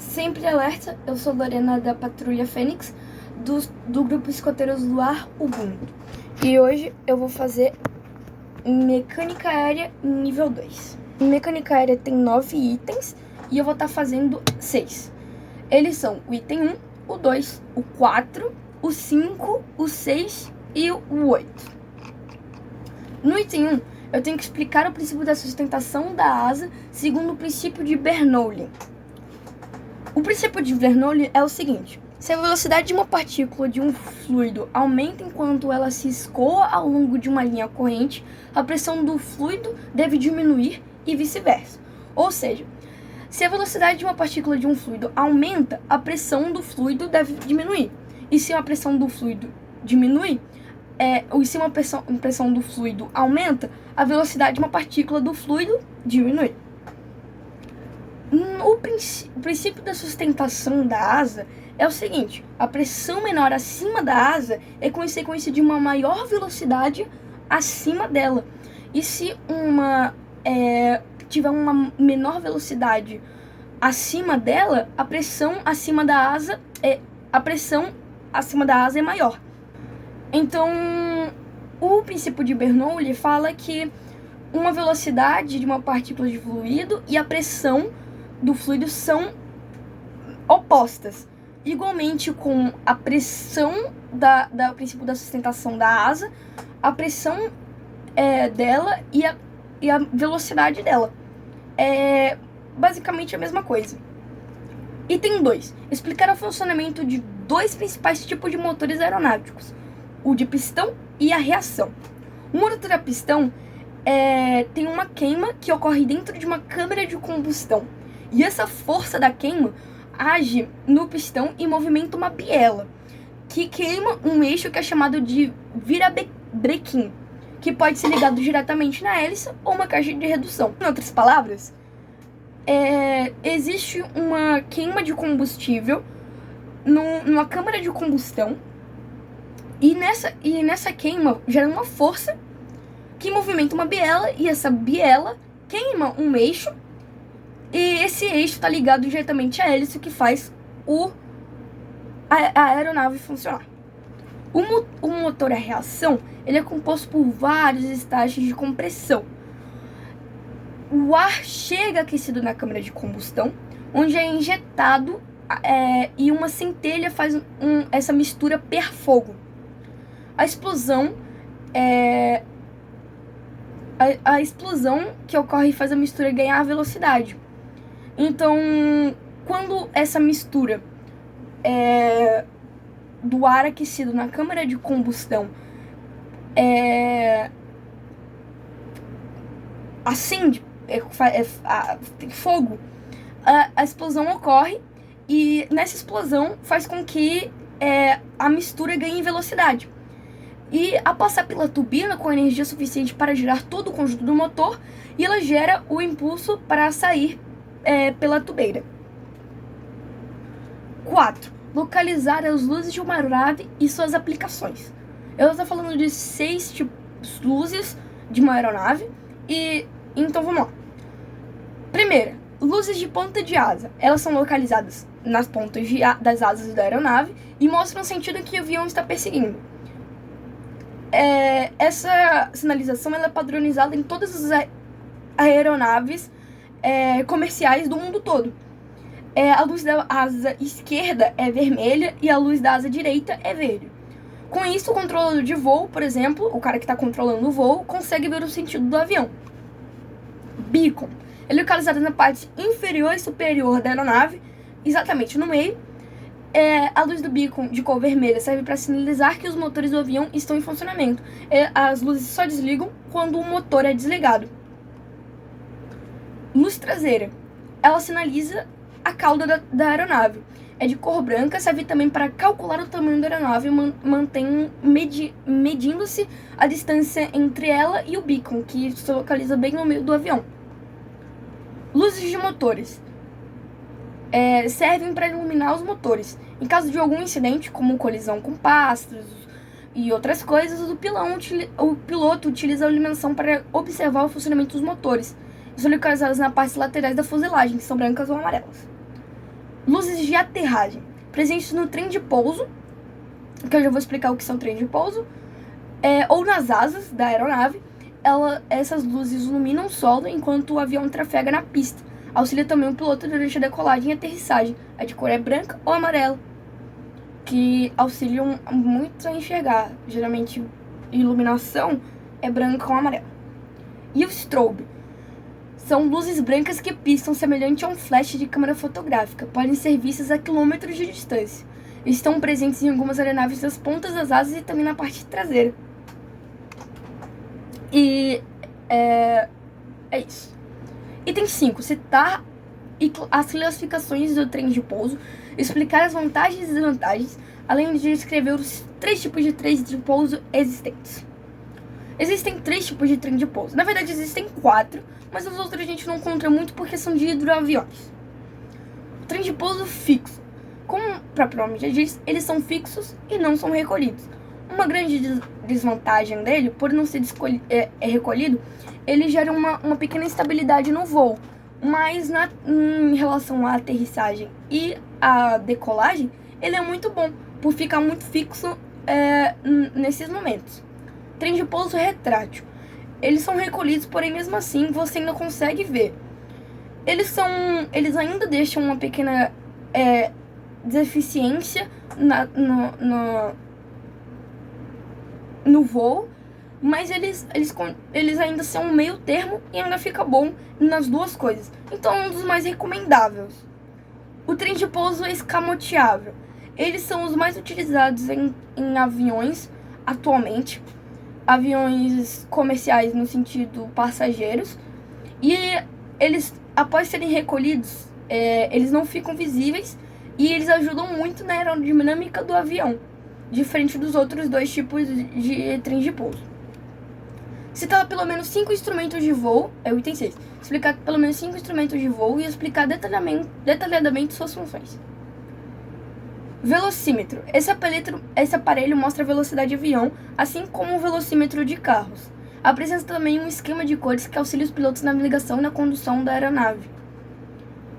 Sempre alerta, eu sou Lorena da Patrulha Fênix, do grupo Escoteiros do Ar, Ubuntu. E hoje eu vou fazer Mecânica Aérea nível 2. Mecânica Aérea tem 9 itens e eu vou estar fazendo 6. Eles são o item 1, o 2, o 4, o 5, o 6 e o 8. No item 1, eu tenho que explicar o princípio da sustentação da asa segundo o princípio de Bernoulli. O princípio de Bernoulli é o seguinte: se a velocidade de uma partícula de um fluido aumenta enquanto ela se escoa ao longo de uma linha corrente, a pressão do fluido deve diminuir e vice-versa. Ou seja, se a velocidade de uma partícula de um fluido aumenta, a pressão do fluido deve diminuir. E se a pressão do fluido diminui, ou se uma pressão do fluido aumenta, a velocidade de uma partícula do fluido diminui. O princípio da sustentação da asa é o seguinte: a pressão menor acima da asa é consequência de uma maior velocidade acima dela. E se tiver uma menor velocidade acima dela, a pressão acima da asa é maior. Então, o princípio de Bernoulli fala que uma velocidade de uma partícula de fluido e a pressão do fluido são opostas. Igualmente com a pressão do princípio da sustentação da asa, a pressão dela e a velocidade dela. É basicamente a mesma coisa. Item 2. Explicar o funcionamento de dois principais tipos de motores aeronáuticos: o de pistão e a reação. O motor a pistão tem uma queima que ocorre dentro de uma câmara de combustão. E essa força da queima age no pistão e movimenta uma biela, que queima um eixo que é chamado de virabrequim, que pode ser ligado diretamente na hélice ou uma caixa de redução. Em outras palavras, existe uma queima de combustível numa câmara de combustão, e nessa queima gera uma força que movimenta uma biela, e essa biela queima um eixo, e esse eixo está ligado diretamente à hélice, que faz a aeronave funcionar. O motor a reação ele é composto por vários estágios de compressão. O ar chega aquecido na câmara de combustão, onde é injetado e uma centelha faz essa mistura per-fogo. A explosão que ocorre faz a mistura ganhar velocidade. Então, quando essa mistura do ar aquecido na câmara de combustão acende, tem fogo, a explosão ocorre, e nessa explosão faz com que a mistura ganhe velocidade. E a passar pela turbina com energia suficiente para girar todo o conjunto do motor, e ela gera o impulso para sair pela tubeira. 4. Localizar as luzes de uma aeronave e suas aplicações. Eu estou falando de 6 tipos de luzes de uma aeronave, e então vamos lá. Primeira, luzes de ponta de asa. Elas são localizadas nas pontas das asas da aeronave e mostram o sentido em que o avião está perseguindo. Essa sinalização ela é padronizada em todas as aeronaves comerciais do mundo todo. A luz da asa esquerda é vermelha e a luz da asa direita é verde. Com isso, o controlador de voo, por exemplo, o cara que está controlando o voo, consegue ver o sentido do avião. Beacon. Ele é localizado na parte inferior e superior da aeronave, exatamente no meio. A luz do beacon de cor vermelha serve para sinalizar que os motores do avião estão em funcionamento. As luzes só desligam quando o motor é desligado. Luz traseira. Ela sinaliza a cauda da aeronave. É de cor branca, serve também para calcular o tamanho da aeronave, medindo-se a distância entre ela e o beacon, que se localiza bem no meio do avião. Luzes de motores. Servem para iluminar os motores. Em caso de algum incidente, como colisão com pássaros e outras coisas, o piloto utiliza a iluminação para observar o funcionamento dos motores. São localizadas nas partes laterais da fuselagem, que são brancas ou amarelas. Luzes de aterragem, presentes no trem de pouso, que eu já vou explicar o que são trem de pouso, ou nas asas da aeronave. Essas luzes iluminam o solo enquanto o avião trafega na pista. Auxilia também o piloto durante a decolagem e aterrissagem. A de cor é branca ou amarela, que auxiliam muito a enxergar. Geralmente, iluminação é branca ou amarela. E o strobe são luzes brancas que piscam semelhante a um flash de câmera fotográfica. Podem ser vistas a quilômetros de distância. Estão presentes em algumas aeronaves das pontas das asas e também na parte traseira. E é isso. Item 5. Citar as classificações do trem de pouso, explicar as vantagens e desvantagens, além de descrever os 3 tipos de trens de pouso existentes. Existem 3 tipos de trem de pouso. Na verdade, existem 4, mas os outros a gente não encontra muito porque são de hidroaviões. O trem de pouso fixo. Como o próprio nome já diz, eles são fixos e não são recolhidos. Uma grande desvantagem dele, por não ser recolhido, ele gera uma pequena instabilidade no voo. Mas em relação à aterrissagem e à decolagem, ele é muito bom, por ficar muito fixo nesses momentos. Trem de pouso retrátil. Eles são recolhidos, porém mesmo assim você ainda consegue ver. Eles ainda deixam uma pequena deficiência no voo, mas eles ainda são um meio termo e ainda fica bom nas duas coisas. Então é um dos mais recomendáveis. O trem de pouso escamoteável. Eles são os mais utilizados em aviões atualmente. Aviões comerciais no sentido passageiros. E eles, após serem recolhidos, eles não ficam visíveis e eles ajudam muito na aerodinâmica do avião, diferente dos outros 2 tipos de trens de pouso. Citar pelo menos 5 instrumentos de voo, é o item 6. Explicar pelo menos 5 instrumentos de voo e explicar detalhadamente suas funções. Velocímetro. Esse aparelho mostra a velocidade de avião, assim como o velocímetro de carros. Apresenta também um esquema de cores que auxilia os pilotos na navegação e na condução da aeronave.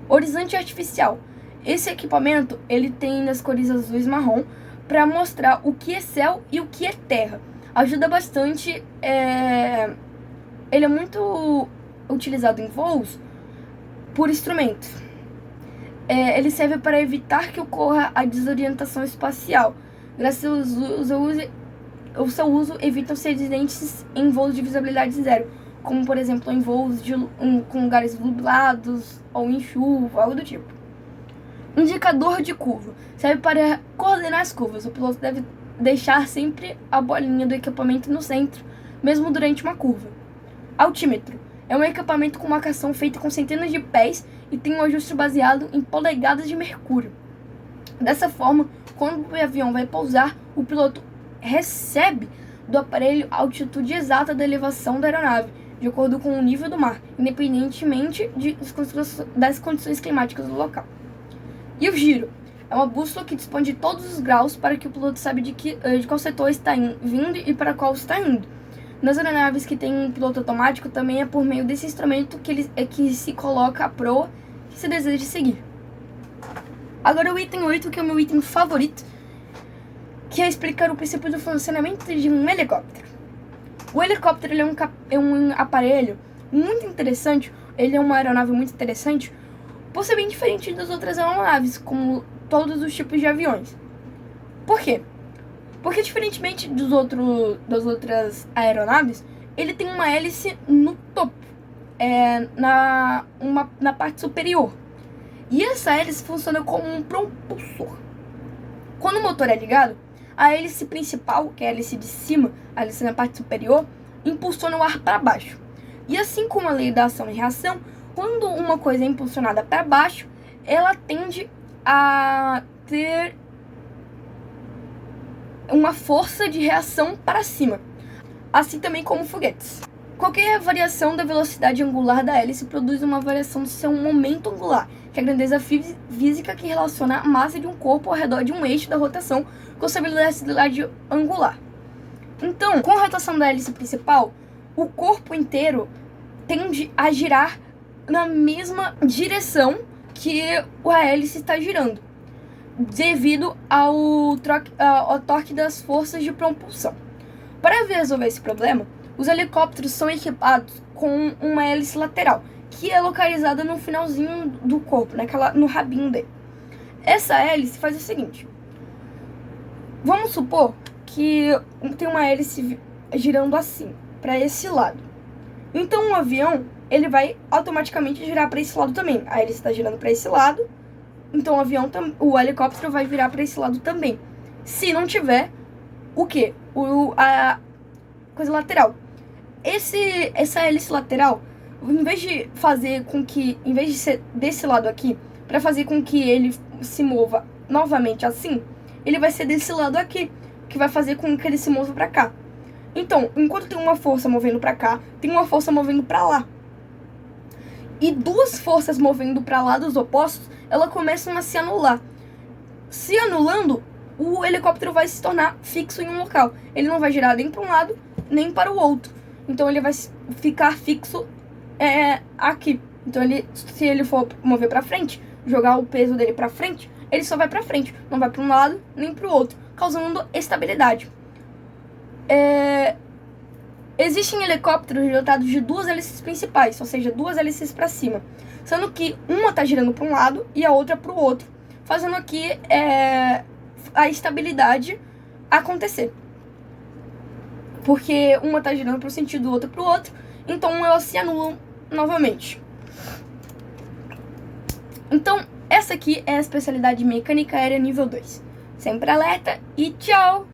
Horizonte artificial. Esse equipamento ele tem nas cores azul e marrom para mostrar o que é céu e o que é terra. Ajuda bastante. Ele é muito utilizado em voos por instrumentos. Ele serve para evitar que ocorra a desorientação espacial. Graças ao seu uso, evita-se acidentes em voos de visibilidade zero, como por exemplo em voos com lugares nublados ou em chuva, algo do tipo. Indicador de curva. Serve para coordenar as curvas. O piloto deve deixar sempre a bolinha do equipamento no centro, mesmo durante uma curva. Altímetro. É um equipamento com marcação feita com centenas de pés e tem um ajuste baseado em polegadas de mercúrio. Dessa forma, quando o avião vai pousar, o piloto recebe do aparelho a altitude exata da elevação da aeronave, de acordo com o nível do mar, independentemente das condições climáticas do local. E o giro. É uma bússola que dispõe de todos os graus para que o piloto saiba de qual setor está vindo e para qual está indo. Nas aeronaves que têm piloto automático, também é por meio desse instrumento que se coloca a proa que se deseja seguir. Agora o item 8, que é o meu item favorito, que é explicar o princípio do funcionamento de um helicóptero. O helicóptero ele é um aparelho muito interessante, ele é uma aeronave muito interessante, por ser bem diferente das outras aeronaves, como todos os tipos de aviões. Por quê? Porque diferentemente das outras aeronaves, ele tem uma hélice no topo, na parte superior. E essa hélice funciona como um propulsor. Quando o motor é ligado, a hélice principal, que é a hélice de cima, a hélice na parte superior, impulsiona o ar para baixo. E assim como a lei da ação e reação, quando uma coisa é impulsionada para baixo, ela tende a ter uma força de reação para cima, assim também como foguetes. Qualquer variação da velocidade angular da hélice produz uma variação do seu momento angular, que é a grandeza física que relaciona a massa de um corpo ao redor de um eixo da rotação com sua velocidade angular. Então, com a rotação da hélice principal, o corpo inteiro tende a girar na mesma direção que a hélice está girando, devido ao torque das forças de propulsão. Para resolver esse problema, os helicópteros são equipados com uma hélice lateral, que é localizada no finalzinho do corpo, no rabinho dele. Essa hélice faz o seguinte: vamos supor que tem uma hélice girando assim, para esse lado. Então o avião, ele vai automaticamente girar para esse lado também. A hélice está girando para esse lado, então o helicóptero vai virar para esse lado também. Se não tiver o quê? A coisa lateral. Essa hélice lateral, em vez de ser desse lado aqui, para fazer com que ele se mova novamente assim, ele vai ser desse lado aqui, que vai fazer com que ele se mova para cá. Então, enquanto tem uma força movendo para cá, tem uma força movendo para lá. E duas forças movendo para lados opostos, elas começam a se anular. Se anulando, o helicóptero vai se tornar fixo em um local. Ele não vai girar nem para um lado, nem para o outro. Então ele vai ficar fixo aqui. Então se ele for mover para frente, jogar o peso dele para frente, ele só vai para frente, não vai para um lado nem para o outro, causando estabilidade. Existem helicópteros dotados de duas hélices principais, ou seja, duas hélices para cima, sendo que uma está girando para um lado e a outra para o outro, fazendo aqui a estabilidade acontecer. Porque uma está girando para um sentido e outra para o outro, então elas se anulam novamente. Então, essa aqui é a especialidade mecânica aérea nível 2. Sempre alerta e tchau!